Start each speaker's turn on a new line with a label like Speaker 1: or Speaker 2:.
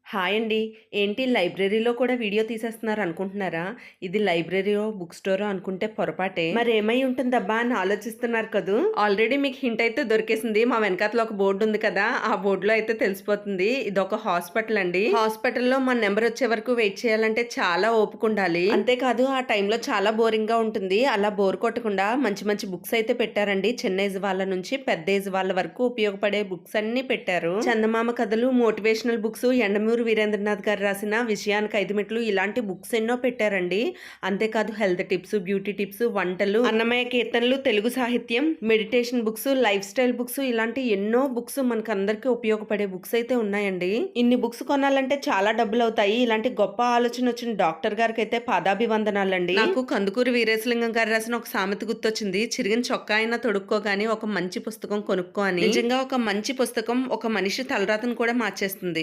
Speaker 1: Hi అండి. ఏంటి లైబ్రరీలో కూడా వీడియో తీసేస్తున్నారు అనుకుంటున్నారా? ఇది లైబ్రరీయో, బుక్ స్టోరో అనుకుంటే పొరపాటే. మరేమై ఉంటుందబ్బా అని ఆలోచిస్తున్నారు కదూ! ఆల్రెడీ మీకు హింట్ అయితే దొరికేసింది. మా వెనకాతల ఒక బోర్డ్ ఉంది కదా! ఆ బోర్డ్‌లో అయితే తెలిసిపోతుంది. ఇదొక హాస్పిటల్ అండి. హాస్పిటల్‌లో మన నంబర్ వచ్చే వరకు వెయిట్ చేయాలంటే చాలా ఓపికుండాలి. అంతేకాదు ఆ టైంలో చాలా బోరింగ్‌గా ఉంటుంది. అలా బోర్ కొట్టకుండా మంచి మంచి బుక్స్ అయితే పెట్టారండి. చిన్న ఏజ్ వాళ్ళ నుంచి పెద్ద ఏజ్ వాళ్ళ వరకు ఉపయోగపడే బుక్స్ అన్నీ పెట్టారు. చందమామ కథలు, మోటివేషనల్ బుక్స్, యండమూరి వీరేంద్రనాథ్ గారు రాసిన విషయానికి 5 మెట్లు ఇలాంటి బుక్స్ ఎన్నో పెట్టారండి. అంతేకాదు హెల్త్ టిప్స్, బ్యూటీ టిప్స్, వంటలు, అన్నమయ్య కీర్తనలు, తెలుగు సాహిత్యం, meditation books, life style books ఇలాంటి ఎన్నో బుక్స్ మనకందరికీ ఉపయోగపడే బుక్స్ అయితే ఉన్నాయండి. ఇన్ని బుక్స్ కొనాలంటే చాలా డబ్బులవుతాయి. ఇలాంటి గొప్ప ఆలోచన వచ్చిన డాక్టర్ గారికైతే పాదాభివందనాలండి. నాకు కందుకూరి వీరేశలింగం గారు రాసిన ఒక సామెత గుర్తొచ్చింది. చిరిగిన చొక్కా అయినా తొడుక్కోగాని ఒక మంచి పుస్తకం కొనుక్కో అని. నిజంగా ఒక మంచి పుస్తకం ఒక మనిషి తలరాతను కూడా మార్చేస్తుంది.